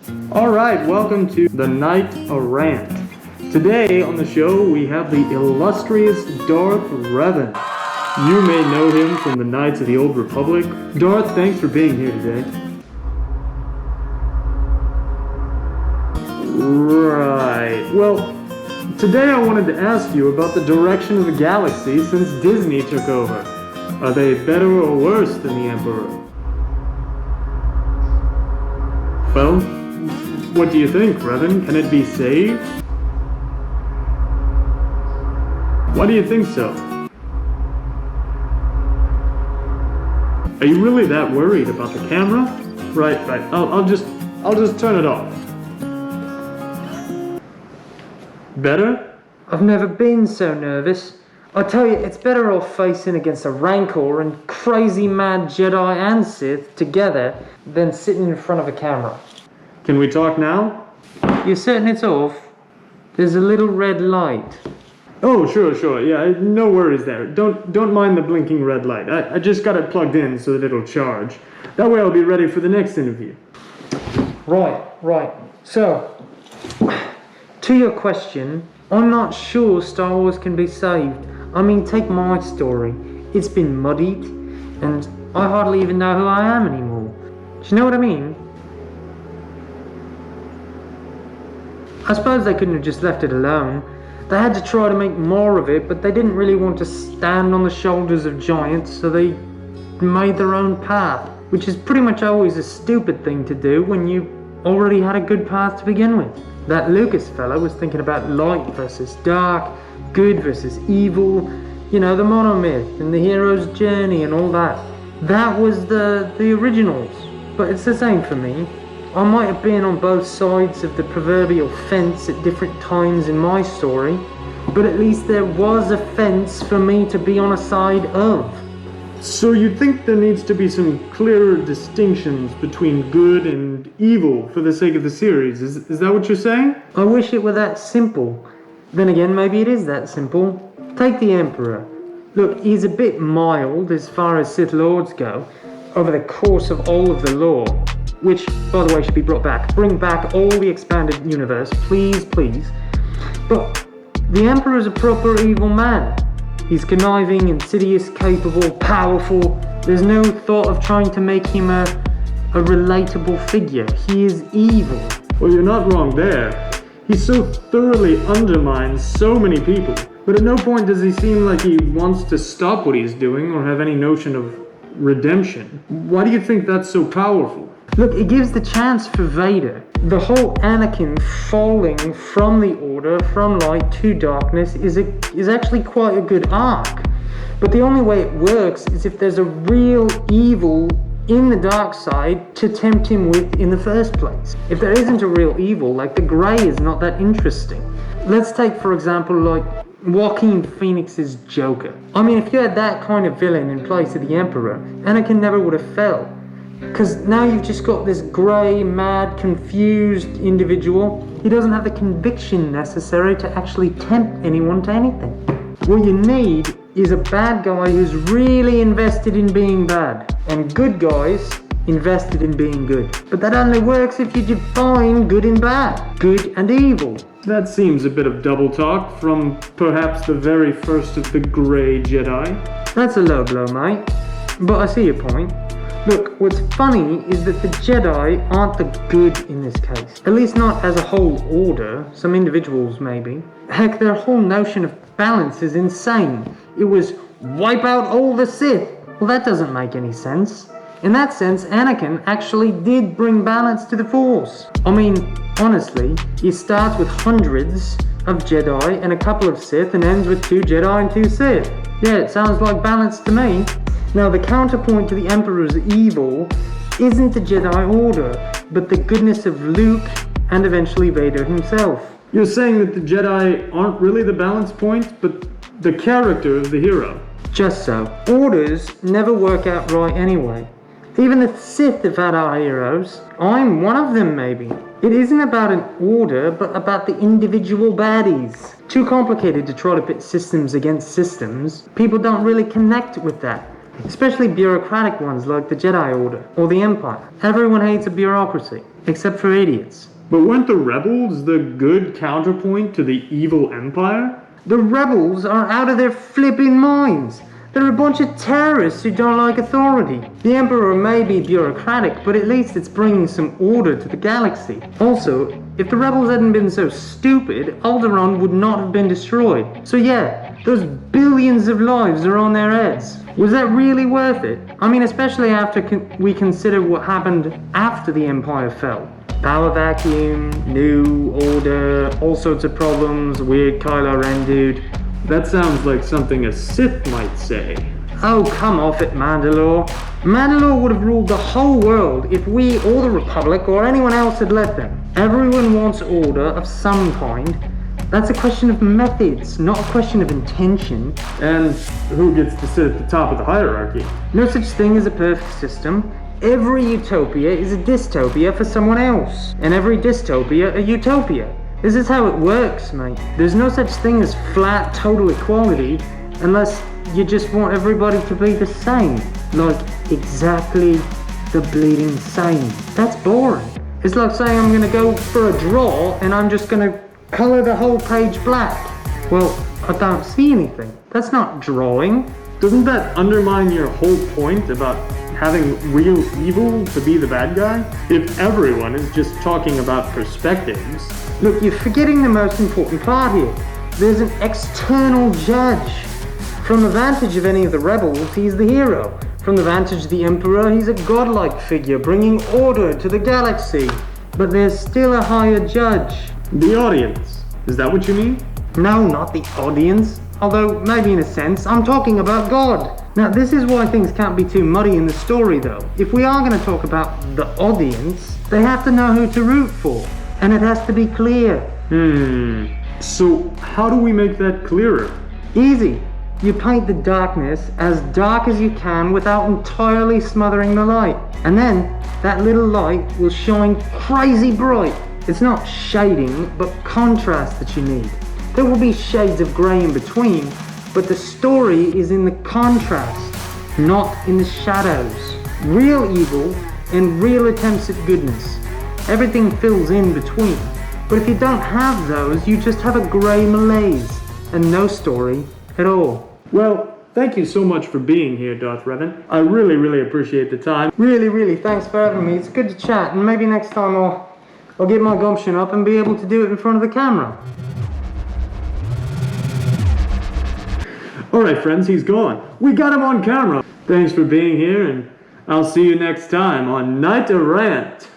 Alright, welcome to the Knight A Rant. Today on the show we have the illustrious Darth Revan. You may know him from the Knights of the Old Republic. Darth, thanks for being here today. Right, well, today I wanted to ask you about the direction of the galaxy since Disney took over. Are they better or worse than the Emperor? Well, what do you think, Revan? Can it be saved? Why do you think so? Are you really that worried about the camera? Right. I'll just turn it off. Better? I've never been so nervous. I tell you, it's better off facing against a Rancor and crazy mad Jedi and Sith together than sitting in front of a camera. Can we talk now? You're certain it's off? There's a little red light. Oh, sure. Yeah, no worries there. Don't mind the blinking red light. I just got it plugged in so that it'll charge. That way I'll be ready for the next interview. Right. So, to your question, I'm not sure Star Wars can be saved. I mean, take my story. It's been muddied, and I hardly even know who I am anymore. Do you know what I mean? I suppose they couldn't have just left it alone. They had to try to make more of it, but they didn't really want to stand on the shoulders of giants, so they made their own path, which is pretty much always a stupid thing to do when you already had a good path to begin with. That Lucas fella was thinking about light versus dark, good versus evil, you know, the monomyth and the hero's journey and all that. That was the originals, but it's the same for me. I might have been on both sides of the proverbial fence at different times in my story, but at least there was a fence for me to be on a side of. So you think there needs to be some clearer distinctions between good and evil for the sake of the series? Is that what you're saying? I wish it were that simple. Then again, maybe it is that simple. Take the Emperor. Look, he's a bit mild as far as Sith Lords go over the course of all of the lore, which, by the way, should be brought back. Bring back all the expanded universe, please. But the Emperor's a proper evil man. He's conniving, insidious, capable, powerful. There's no thought of trying to make him a relatable figure. He is evil. Well, you're not wrong there. He so thoroughly undermines so many people, but at no point does he seem like he wants to stop what he's doing or have any notion of redemption. Why do you think that's so powerful? Look, it gives the chance for Vader. The whole Anakin falling from the Order, from light to darkness, is actually quite a good arc. But the only way it works is if there's a real evil in the dark side to tempt him with in the first place. If there isn't a real evil, like the Grey is not that interesting. Let's take, for example, like Joaquin Phoenix's Joker. I mean, if you had that kind of villain in place of the Emperor, Anakin never would have fell. Because now you've just got this grey, mad, confused individual. He doesn't have the conviction necessary to actually tempt anyone to anything. What you need is a bad guy who's really invested in being bad, and good guys invested in being good. But that only works if you define good and bad, good and evil. That seems a bit of double talk from perhaps the very first of the Grey Jedi. That's a low blow, mate. But I see your point. Look, what's funny is that the Jedi aren't the good in this case. At least not as a whole order, some individuals maybe. Heck, their whole notion of balance is insane. It was wipe out all the Sith. Well, that doesn't make any sense. In that sense, Anakin actually did bring balance to the Force. I mean, honestly, he starts with hundreds of Jedi and a couple of Sith and ends with 2 Jedi and 2 Sith. Yeah, it sounds like balance to me. Now, the counterpoint to the Emperor's evil isn't the Jedi Order, but the goodness of Luke and eventually Vader himself. You're saying that the Jedi aren't really the balance point, but the character of the hero. Just so. Orders never work out right anyway. Even the Sith have had our heroes. I'm one of them, maybe. It isn't about an order, but about the individual baddies. Too complicated to try to pit systems against systems. People don't really connect with that. Especially bureaucratic ones like the Jedi Order or the Empire. Everyone hates a bureaucracy, except for idiots. But weren't the rebels the good counterpoint to the evil Empire? The rebels are out of their flipping minds. They're a bunch of terrorists who don't like authority. The Emperor may be bureaucratic, but at least it's bringing some order to the galaxy. Also, if the rebels hadn't been so stupid, Alderaan would not have been destroyed. So yeah, those billions of lives are on their heads. Was that really worth it? I mean, especially after we consider what happened after the Empire fell. Power vacuum, new order, all sorts of problems, weird Kylo Ren dude. That sounds like something a Sith might say. Oh, come off it, Mandalore. Mandalore would have ruled the whole world if we or the Republic or anyone else had let them. Everyone wants order of some kind. That's a question of methods, not a question of intention. And who gets to sit at the top of the hierarchy? No such thing as a perfect system. Every utopia is a dystopia for someone else. And every dystopia a utopia. This is how it works, mate. There's no such thing as flat, total equality unless you just want everybody to be the same. Like, exactly the bleeding same. That's boring. It's like saying I'm gonna go for a draw and I'm just gonna color the whole page black. Well, I don't see anything. That's not drawing. Doesn't that undermine your whole point about having real evil to be the bad guy? If everyone is just talking about perspectives. Look, you're forgetting the most important part here. There's an external judge. From the vantage of any of the rebels, he's the hero. From the vantage of the Emperor, he's a godlike figure bringing order to the galaxy. But there's still a higher judge. The audience. Is that what you mean? No, not the audience. Although, maybe in a sense, I'm talking about God. Now, this is why things can't be too muddy in the story, though. If we are going to talk about the audience, they have to know who to root for. And it has to be clear. So, how do we make that clearer? Easy. You paint the darkness as dark as you can without entirely smothering the light. And then, that little light will shine crazy bright. It's not shading, but contrast that you need. There will be shades of grey in between, but the story is in the contrast, not in the shadows. Real evil and real attempts at goodness. Everything fills in between. But if you don't have those, you just have a grey malaise and no story at all. Well, thank you so much for being here, Darth Revan. I really, really appreciate the time. Really, thanks for having me. It's good to chat, and maybe next time I'll get my gumption up and be able to do it in front of the camera. Alright friends, he's gone. We got him on camera. Thanks for being here, and I'll see you next time on Knight A Rant.